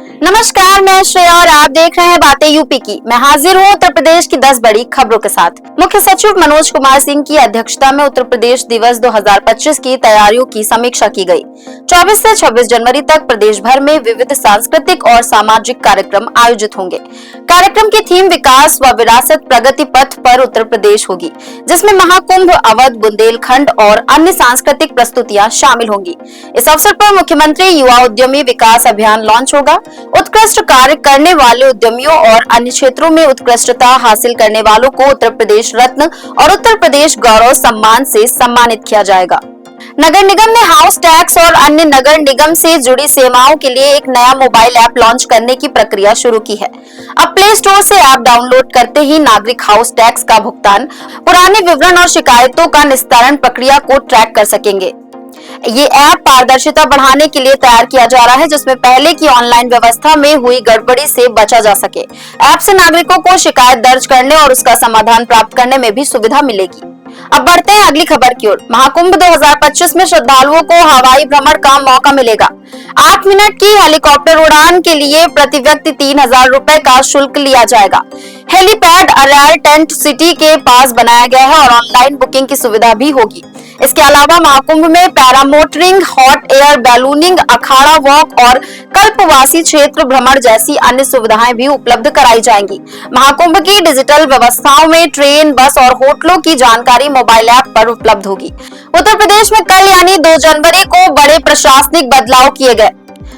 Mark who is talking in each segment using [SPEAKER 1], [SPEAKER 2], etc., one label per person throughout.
[SPEAKER 1] नमस्कार, मैं श्रेया और आप देख रहे हैं बातें यूपी की। मैं हाजिर हूं उत्तर प्रदेश की 10 बड़ी खबरों के साथ। मुख्य सचिव मनोज कुमार सिंह की अध्यक्षता में उत्तर प्रदेश दिवस 2025 की तैयारियों की समीक्षा की गई। 24 से 26 जनवरी तक प्रदेश भर में विविध सांस्कृतिक और सामाजिक कार्यक्रम आयोजित होंगे। कार्यक्रम की थीम विकास व विरासत प्रगति पथ पर उत्तर प्रदेश होगी, जिसमें महाकुंभ, अवध, बुंदेलखंड और अन्य सांस्कृतिक प्रस्तुतियां शामिल होंगी। इस अवसर पर मुख्यमंत्री युवा उद्यमी विकास अभियान लॉन्च होगा। उत्कृष्ट कार्य करने वाले उद्यमियों और अन्य क्षेत्रों में उत्कृष्टता हासिल करने वालों को उत्तर प्रदेश रत्न और उत्तर प्रदेश गौरव सम्मान से सम्मानित किया जाएगा। नगर निगम ने हाउस टैक्स और अन्य नगर निगम से जुड़ी सेवाओं के लिए एक नया मोबाइल ऐप लॉन्च करने की प्रक्रिया शुरू की है। अब प्ले स्टोर से ऐप डाउनलोड करते ही नागरिक हाउस टैक्स का भुगतान, पुराने विवरण और शिकायतों का निस्तारण प्रक्रिया को ट्रैक कर सकेंगे। ये ऐप पारदर्शिता बढ़ाने के लिए तैयार किया जा रहा है, जिसमें पहले की ऑनलाइन व्यवस्था में हुई गड़बड़ी से बचा जा सके। ऐप से नागरिकों को शिकायत दर्ज करने और उसका समाधान प्राप्त करने में भी सुविधा मिलेगी। अब बढ़ते हैं अगली खबर की ओर। महाकुंभ 2025 में श्रद्धालुओं को हवाई भ्रमण का मौका मिलेगा। 8 मिनट की हेलीकॉप्टर उड़ान के लिए प्रति व्यक्ति 3000 रुपए का शुल्क लिया जाएगा। हेलीपैड अरायल टेंट सिटी के पास बनाया गया है और ऑनलाइन बुकिंग की सुविधा भी होगी। इसके अलावा महाकुंभ में पैरामोटरिंग, हॉट एयर बैलूनिंग, अखाड़ा वॉक और कल्पवासी क्षेत्र भ्रमण जैसी अन्य सुविधाएं भी उपलब्ध कराई जाएंगी। महाकुंभ की डिजिटल व्यवस्थाओं में ट्रेन, बस और होटलों की जानकारी मोबाइल ऐप पर उपलब्ध होगी। उत्तर प्रदेश में कल यानी 2 जनवरी को बड़े प्रशासनिक बदलाव किए गए।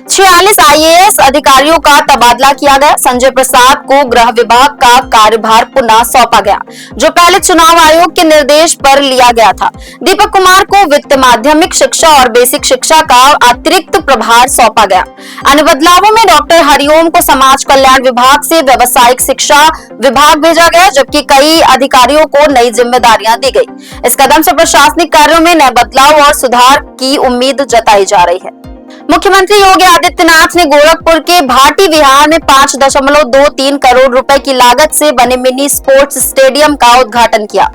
[SPEAKER 1] 46 IAS अधिकारियों का तबादला किया गया। संजय प्रसाद को गृह विभाग का कार्यभार पुनः सौंपा गया, जो पहले चुनाव आयोग के निर्देश पर लिया गया था। दीपक कुमार को वित्त, माध्यमिक शिक्षा और बेसिक शिक्षा का अतिरिक्त प्रभार सौंपा गया। अन्य बदलावों में डॉक्टर हरिओम को समाज कल्याण विभाग से व्यावसायिक शिक्षा विभाग भेजा गया, जबकि कई अधिकारियों को नई जिम्मेदारियां दी गई। इस कदम से प्रशासनिक कार्यों में नए बदलाव और सुधार की उम्मीद जताई जा रही है। मुख्यमंत्री योगी आदित्यनाथ ने गोरखपुर के भाटी विहार में 5.23 करोड़ रुपए की लागत से बने मिनी स्पोर्ट्स स्टेडियम का उद्घाटन किया।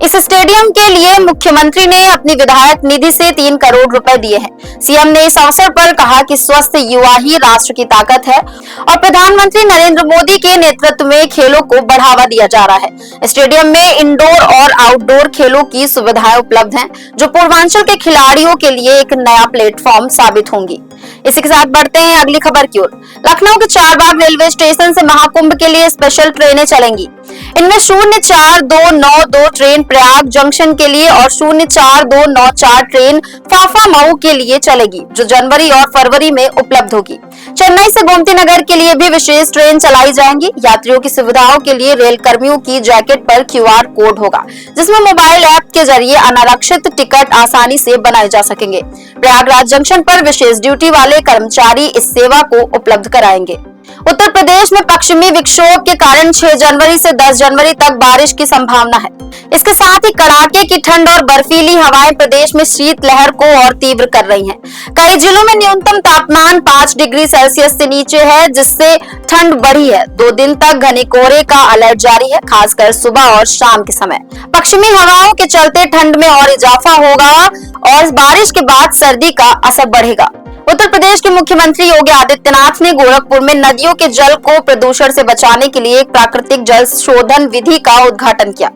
[SPEAKER 1] इस स्टेडियम के लिए मुख्यमंत्री ने अपनी विधायक निधि से 3 करोड़ रुपए दिए हैं। सीएम ने इस अवसर पर कहा कि स्वस्थ युवा ही राष्ट्र की ताकत है और प्रधानमंत्री नरेंद्र मोदी के नेतृत्व में खेलों को बढ़ावा दिया जा रहा है। स्टेडियम में इंडोर और आउटडोर खेलों की सुविधाएं उपलब्ध हैं, जो पूर्वांचल के खिलाड़ियों के लिए एक नया प्लेटफॉर्म साबित होंगी। इसी के साथ बढ़ते हैं अगली खबर की ओर। लखनऊ के चारबाग रेलवे स्टेशन से महाकुंभ के लिए स्पेशल ट्रेनें चलेंगी। इनमें 04292 ट्रेन प्रयाग जंक्शन के लिए और 04294 ट्रेन फाफा मऊ के लिए चलेगी, जो जनवरी और फरवरी में उपलब्ध होगी। चेन्नई से गोमती नगर के लिए भी विशेष ट्रेन चलाई जाएंगी। यात्रियों की सुविधाओं के लिए रेल कर्मियों की जैकेट पर QR कोड होगा, जिसमें मोबाइल ऐप के जरिए अनारक्षित टिकट आसानी से बनाए जा सकेंगे। प्रयागराज जंक्शन पर विशेष ड्यूटी वाले कर्मचारी इस सेवा को उपलब्ध कराएंगे। उत्तर प्रदेश में पश्चिमी विक्षोभ के कारण 6 जनवरी से 10 जनवरी तक बारिश की संभावना है। इसके साथ ही कड़ाके की ठंड और बर्फीली हवाएं प्रदेश में शीतलहर को और तीव्र कर रही हैं। कई जिलों में न्यूनतम तापमान 5 डिग्री सेल्सियस से नीचे है, जिससे ठंड बढ़ी है। 2 दिन तक घने कोहरे का अलर्ट जारी है, खासकर सुबह और शाम के समय। पश्चिमी हवाओं के चलते ठंड में और इजाफा होगा और बारिश के बाद सर्दी का असर बढ़ेगा। उत्तर प्रदेश के मुख्यमंत्री योगी आदित्यनाथ ने गोरखपुर में नदियों के जल को प्रदूषण से बचाने के लिए एक प्राकृतिक जल शोधन विधि का उद्घाटन किया।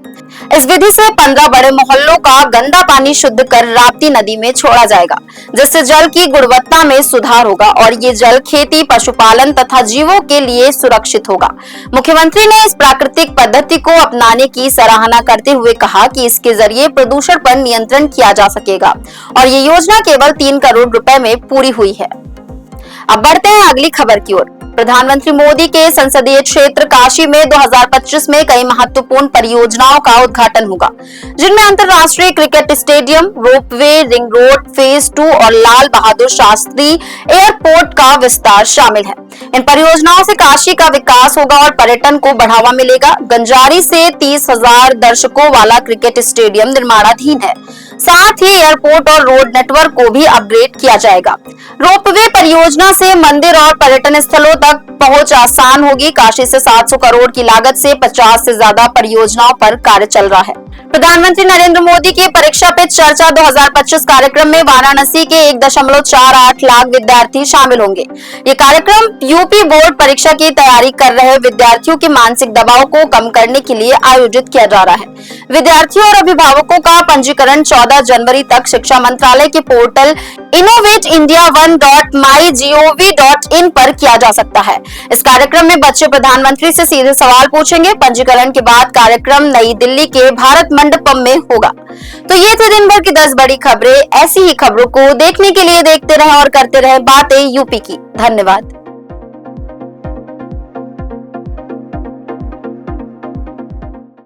[SPEAKER 1] इस विधि से 15 बड़े मोहल्लों का गंदा पानी शुद्ध कर राप्ती नदी में छोड़ा जाएगा, जिससे जल की गुणवत्ता में सुधार होगा और ये जल खेती, पशुपालन तथा जीवों के लिए सुरक्षित होगा। मुख्यमंत्री ने इस प्राकृतिक पद्धति को अपनाने की सराहना करते हुए कहा कि इसके जरिए प्रदूषण पर नियंत्रण किया जा सकेगा और ये योजना केवल 3 करोड़ रुपए में पूरी हुई है। अब बढ़ते हैं अगली खबर की ओर। प्रधानमंत्री मोदी के संसदीय क्षेत्र काशी में 2025 में कई महत्वपूर्ण परियोजनाओं का उद्घाटन होगा, जिनमें अंतर्राष्ट्रीय cricket stadium, ropeway, ring road phase 2 और लाल बहादुर शास्त्री एयरपोर्ट का विस्तार शामिल है। इन परियोजनाओं से काशी का विकास होगा और पर्यटन को बढ़ावा मिलेगा। गंजारी से 30,000 दर्शकों वाला क्रिकेट स्टेडियम निर्माणाधीन है। साथ ही एयरपोर्ट और रोड नेटवर्क को भी अपग्रेड किया जाएगा। रोपवे परियोजना से मंदिर और पर्यटन स्थलों तक पहुंच आसान होगी। काशी से 700 करोड़ की लागत से 50 से ज्यादा परियोजनाओं पर कार्य चल रहा है। प्रधानमंत्री नरेंद्र मोदी की परीक्षा पे चर्चा 2025 कार्यक्रम में वाराणसी के 1.48 लाख विद्यार्थी शामिल होंगे। ये कार्यक्रम यूपी बोर्ड परीक्षा की तैयारी कर रहे विद्यार्थियों के मानसिक दबाव को कम करने के लिए आयोजित किया जा रहा है। विद्यार्थियों और अभिभावकों का पंजीकरण 14 जनवरी तक शिक्षा मंत्रालय के पोर्टल innovateindia1.mygov.in पर किया जा सकता है। इस कार्यक्रम में बच्चे प्रधानमंत्री से सीधे सवाल पूछेंगे। पंजीकरण के बाद कार्यक्रम नई दिल्ली के भारत मंडपम में होगा। तो ये थे दिन भर की 10 बड़ी खबरें। ऐसी ही खबरों को देखने के लिए देखते रहें और करते रहें बातें यूपी की। धन्यवाद।